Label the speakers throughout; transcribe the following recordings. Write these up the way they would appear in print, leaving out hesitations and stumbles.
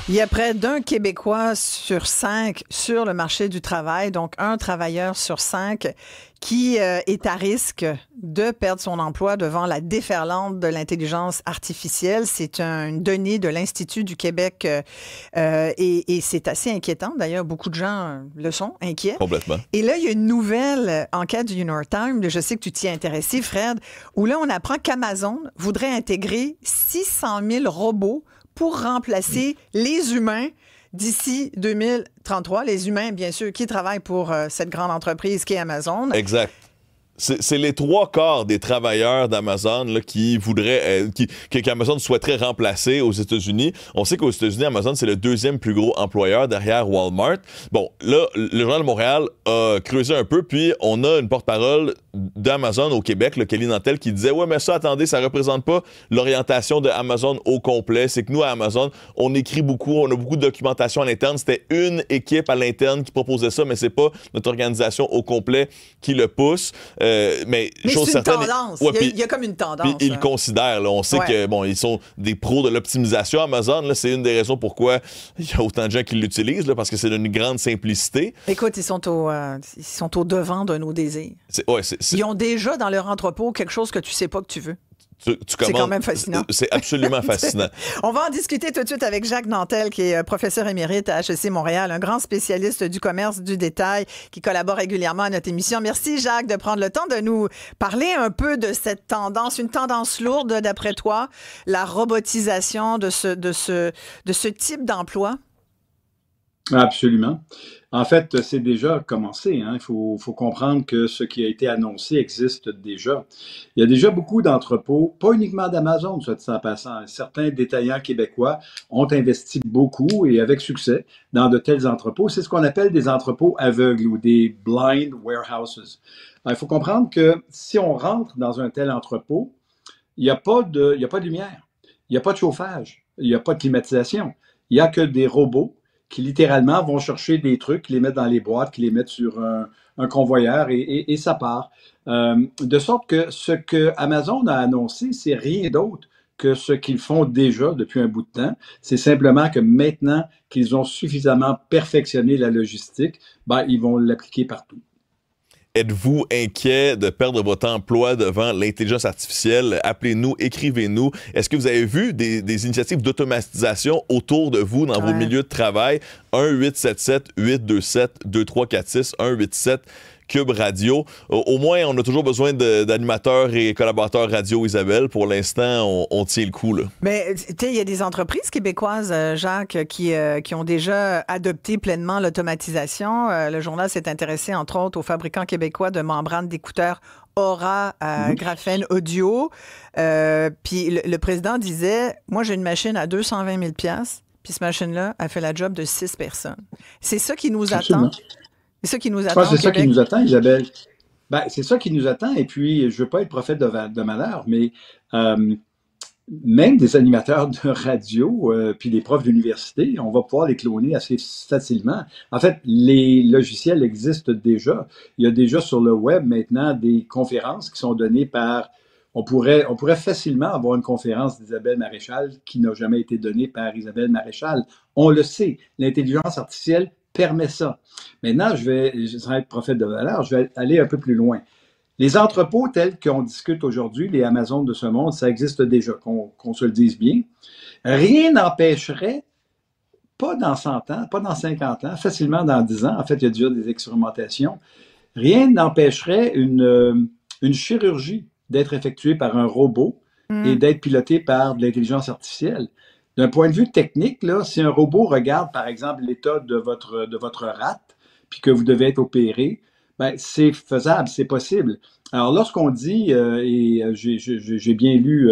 Speaker 1: Il y a près d'un Québécois sur 5 sur le marché du travail, donc un travailleur sur 5 qui est à risque de perdre son emploi devant la déferlante de l'intelligence artificielle. C'est une donnée de l'Institut du Québec et c'est assez inquiétant. D'ailleurs, beaucoup de gens le sont inquiets.
Speaker 2: Complètement.
Speaker 1: Et là, il y a une nouvelle enquête du New York Times, je sais que tu t'y es intéressé, Fred, où là, on apprend qu'Amazon voudrait intégrer 600 000 robots pour remplacer les humains d'ici 2033. Les humains, bien sûr, qui travaillent pour cette grande entreprise qui est Amazon.
Speaker 2: Exact. C'est les 3/4 des travailleurs d'Amazon là, qui voudraient, qu'Amazon souhaiterait remplacer aux États-Unis. On sait qu'aux États-Unis, Amazon, c'est le deuxième plus gros employeur derrière Walmart. Bon, là, le Journal de Montréal a creusé un peu, puis on a une porte-parole d'Amazon au Québec, le Kelly Nantel, qui disait « Ouais, mais ça, attendez, ça représente pas l'orientation de Amazon au complet. C'est que nous, à Amazon, on écrit beaucoup, on a beaucoup de documentation à l'interne. C'était une équipe à l'interne qui proposait ça, mais c'est pas notre organisation au complet qui le pousse. Mais chose
Speaker 1: c'est une
Speaker 2: certaine,
Speaker 1: tendance.
Speaker 2: Ouais,
Speaker 1: il y a comme une tendance.
Speaker 2: Puis ils le considèrent. Là. On sait que bon, ils sont des pros de l'optimisation. Amazon, là, c'est une des raisons pourquoi il y a autant de gens qui l'utilisent, là, parce que c'est d'une grande simplicité.
Speaker 1: Écoute, ils sont au devant de nos désirs. Ils ont déjà dans leur entrepôt quelque chose que tu sais pas que tu veux. C'est quand même fascinant.
Speaker 2: C'est absolument fascinant.
Speaker 1: On va en discuter tout de suite avec Jacques Nantel, qui est professeur émérite à HEC Montréal, un grand spécialiste du commerce du détail qui collabore régulièrement à notre émission. Merci, Jacques, de prendre le temps de nous parler un peu de cette tendance, une tendance lourde, d'après toi, la robotisation de ce type d'emploi.
Speaker 3: Absolument. En fait, c'est déjà commencé. Hein. Il faut comprendre que ce qui a été annoncé existe déjà. Il y a déjà beaucoup d'entrepôts, pas uniquement d'Amazon, soit dit en passant. Certains détaillants québécois ont investi beaucoup et avec succès dans de tels entrepôts. C'est ce qu'on appelle des entrepôts aveugles ou des blind warehouses. Alors, il faut comprendre que si on rentre dans un tel entrepôt, il n'y a pas de lumière, il n'y a pas de chauffage, il n'y a pas de climatisation. Il n'y a que des robots qui littéralement vont chercher des trucs, qui les mettent dans les boîtes, qui les mettent sur un convoyeur et ça part. De sorte que ce que Amazon a annoncé, c'est rien d'autre que ce qu'ils font déjà depuis un bout de temps. C'est simplement que maintenant qu'ils ont suffisamment perfectionné la logistique, ils vont l'appliquer partout.
Speaker 2: Êtes-vous inquiet de perdre votre emploi devant l'intelligence artificielle? Appelez-nous, écrivez-nous. Est-ce que vous avez vu des initiatives d'automatisation autour de vous dans vos milieux de travail? 1-877-827-2346, 1-87 Cube Radio. Au moins, on a toujours besoin d'animateurs et collaborateurs radio, Isabelle. Pour l'instant, on tient le coup, là.
Speaker 1: Mais, tu sais, il y a des entreprises québécoises, Jacques, qui ont déjà adopté pleinement l'automatisation. Le journal s'est intéressé, entre autres, aux fabricants québécois de membranes d'écouteurs Aura graphène audio. Puis le président disait, moi, j'ai une machine à 220 000 $, puis cette machine-là, elle fait la job de 6 personnes. C'est ça qui nous attend. C'est ça qui nous attend.
Speaker 3: C'est ça qui nous attend, Isabelle. C'est ça qui nous attend. Et puis, je ne veux pas être prophète de malheur, mais même des animateurs de radio, puis des profs d'université, on va pouvoir les cloner assez facilement. En fait, les logiciels existent déjà. Il y a déjà sur le web maintenant des conférences qui sont données par... On pourrait facilement avoir une conférence d'Isabelle Maréchal qui n'a jamais été donnée par Isabelle Maréchal. On le sait. L'intelligence artificielle permet ça. Maintenant, sans être prophète de valeur, je vais aller un peu plus loin. Les entrepôts tels qu'on discute aujourd'hui, les Amazon de ce monde, ça existe déjà, qu'on se le dise bien. Rien n'empêcherait, pas dans 100 ans, pas dans 50 ans, facilement dans 10 ans, en fait, il y a déjà des expérimentations, rien n'empêcherait une chirurgie d'être effectuée par un robot et d'être pilotée par de l'intelligence artificielle. D'un point de vue technique, là, si un robot regarde, par exemple, l'état de votre rate, puis que vous devez être opéré, c'est faisable, c'est possible. Alors, lorsqu'on dit, et j'ai bien lu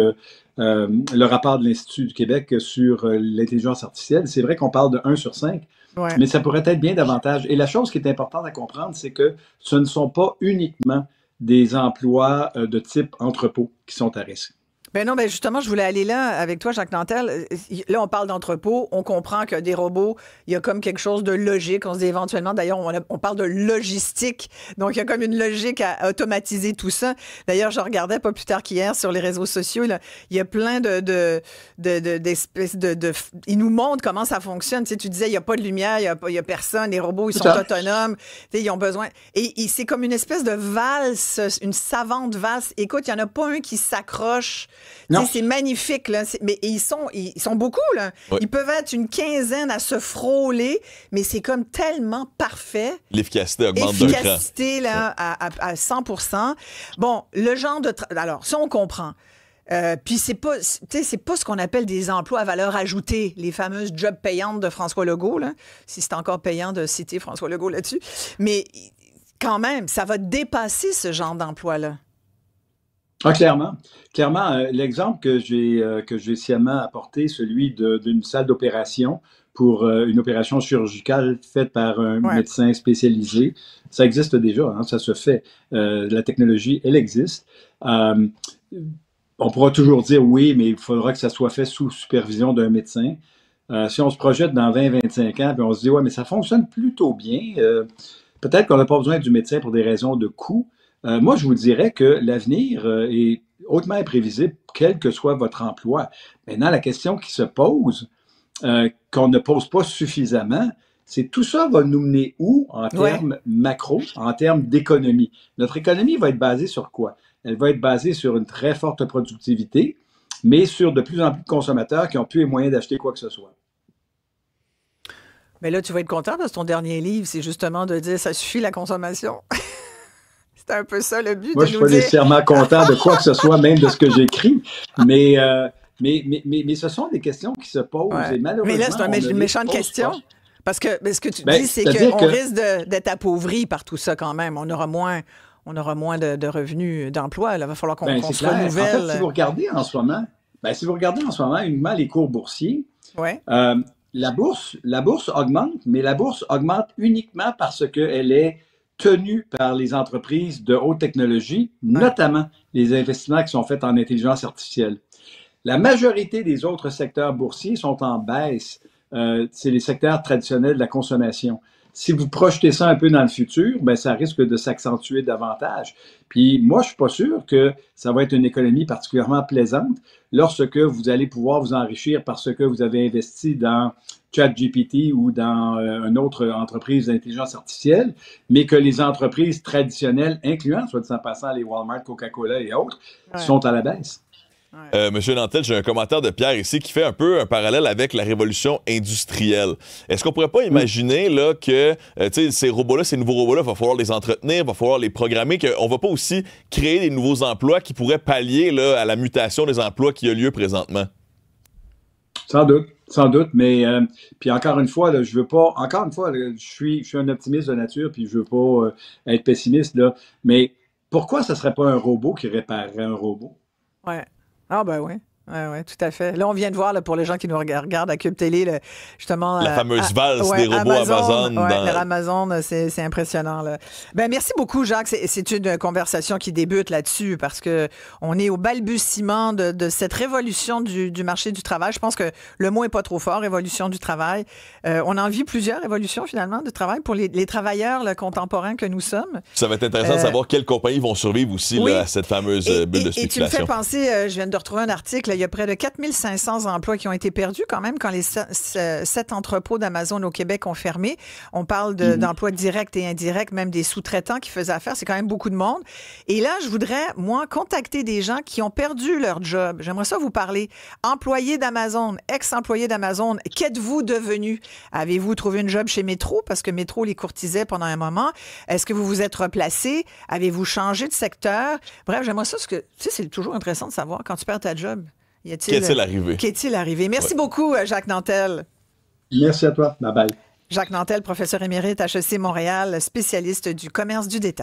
Speaker 3: le rapport de l'Institut du Québec sur l'intelligence artificielle, c'est vrai qu'on parle de 1 sur 5, mais ça pourrait être bien davantage. Et la chose qui est importante à comprendre, c'est que ce ne sont pas uniquement des emplois de type entrepôt qui sont à risque.
Speaker 1: Ben non, ben justement, je voulais aller là avec toi, Jacques Nantel. Là, on parle d'entrepôt. On comprend que des robots, il y a comme quelque chose de logique. On se dit éventuellement, d'ailleurs, on parle de logistique. Donc, il y a comme une logique à automatiser tout ça. D'ailleurs, je regardais pas plus tard qu'hier sur les réseaux sociaux, là, il y a plein d'espèces ils nous montrent comment ça fonctionne. Tu sais, tu disais, il n'y a pas de lumière, il y a personne. Les robots, ils sont autonomes. Tu sais, ils ont besoin. Et c'est comme une espèce de valse, une savante valse. Écoute, il n'y en a pas un qui s'accroche. C'est magnifique, là. Mais ils sont beaucoup, là. Oui. Ils peuvent être une quinzaine à se frôler, mais c'est comme tellement parfait.
Speaker 2: L'efficacité augmente d'un cran.
Speaker 1: L'efficacité, là, à 100%. Bon, le genre de... Alors, ça, on comprend. Puis c'est pas ce qu'on appelle des emplois à valeur ajoutée, les fameuses jobs payantes de François Legault, là, si c'est encore payant de citer François Legault là-dessus. Mais quand même, ça va dépasser ce genre d'emploi-là.
Speaker 3: Ah, clairement. L'exemple que j'ai sciemment apporté, celui d'une salle d'opération pour une opération chirurgicale faite par un médecin spécialisé, ça existe déjà, hein, ça se fait. La technologie, elle existe. On pourra toujours dire oui, mais il faudra que ça soit fait sous supervision d'un médecin. Si on se projette dans 20-25 ans, puis on se dit, ouais, mais ça fonctionne plutôt bien, peut-être qu'on n'a pas besoin du médecin pour des raisons de coût. Moi, je vous dirais que l'avenir est hautement imprévisible, quel que soit votre emploi. Maintenant, la question qui se pose, qu'on ne pose pas suffisamment, c'est tout ça va nous mener où en termes macro, en termes d'économie? Notre économie va être basée sur quoi? Elle va être basée sur une très forte productivité, mais sur de plus en plus de consommateurs qui n'ont plus les moyens d'acheter quoi que ce soit.
Speaker 1: Mais là, tu vas être content parce que ton dernier livre, c'est justement de dire ça suffit la consommation. C'est un peu ça le but.
Speaker 3: Moi, je ne suis pas nécessairement content de quoi que ce soit, même de ce que j'écris, mais ce sont des questions qui se posent. Et malheureusement,
Speaker 1: mais là, c'est une méchante question. Parce que ce que tu dis, c'est qu'on risque d'être appauvri par tout ça quand même. On aura moins de revenus d'emploi. Il va falloir qu'on se renouvelle.
Speaker 3: En fait, si vous regardez en ce moment uniquement les cours boursiers, la bourse augmente, mais la bourse augmente uniquement parce qu'elle est tenue par les entreprises de haute technologie, notamment les investissements qui sont faits en intelligence artificielle. La majorité des autres secteurs boursiers sont en baisse. C'est les secteurs traditionnels de la consommation. Si vous projetez ça un peu dans le futur, ben ça risque de s'accentuer davantage. Puis moi, je suis pas sûr que ça va être une économie particulièrement plaisante lorsque vous allez pouvoir vous enrichir parce que vous avez investi dans ChatGPT ou dans une autre entreprise d'intelligence artificielle, mais que les entreprises traditionnelles, incluant, soit dit en passant, les Walmart, Coca-Cola et autres, sont à la baisse.
Speaker 2: Monsieur Nantel, j'ai un commentaire de Pierre ici qui fait un peu un parallèle avec la révolution industrielle. Est-ce qu'on pourrait pas imaginer là, que ces robots-là, ces nouveaux robots-là, il va falloir les entretenir, il va falloir les programmer, qu'on va pas aussi créer des nouveaux emplois qui pourraient pallier là, à la mutation des emplois qui a lieu présentement?
Speaker 3: Sans doute, mais puis encore une fois, là, je veux pas. Encore une fois, là, je suis un optimiste de nature, puis je veux pas être pessimiste là. Mais pourquoi ce serait pas un robot qui réparerait un robot?
Speaker 1: Ouais. Ah ben oui. Oui, tout à fait. Là, on vient de voir, là, pour les gens qui nous regardent à Cube Télé, justement...
Speaker 2: La fameuse valse des robots Amazon.
Speaker 1: Amazon, c'est impressionnant. Là. Ben, merci beaucoup, Jacques. C'est une conversation qui débute là-dessus parce que on est au balbutiement de cette révolution du marché du travail. Je pense que le mot n'est pas trop fort, révolution du travail. On en vit plusieurs révolutions, finalement, de travail pour les travailleurs là, contemporains que nous sommes. Ça
Speaker 2: va être intéressant de savoir quelles compagnies vont survivre aussi là, à cette fameuse bulle de spéculation.
Speaker 1: Et tu me fais penser, je viens de retrouver un article, il y a près de 4500 emplois qui ont été perdus quand même quand les 7 entrepôts d'Amazon au Québec ont fermé. On parle d'emplois directs et indirects, même des sous-traitants qui faisaient affaire. C'est quand même beaucoup de monde. Et là, je voudrais, moi, contacter des gens qui ont perdu leur job. J'aimerais ça vous parler. Employés d'Amazon, ex-employés d'Amazon, qu'êtes-vous devenus? Avez-vous trouvé une job chez Métro? Parce que Métro les courtisait pendant un moment. Est-ce que vous vous êtes replacé? Avez-vous changé de secteur? Bref, j'aimerais ça parce que, tu sais, c'est toujours intéressant de savoir quand tu perds ta job.
Speaker 2: Qu'est-il arrivé?
Speaker 1: Qu'est-il arrivé? Merci beaucoup, Jacques Nantel.
Speaker 3: Merci à toi. Bye bye.
Speaker 1: Jacques Nantel, professeur émérite HEC Montréal, spécialiste du commerce du détail.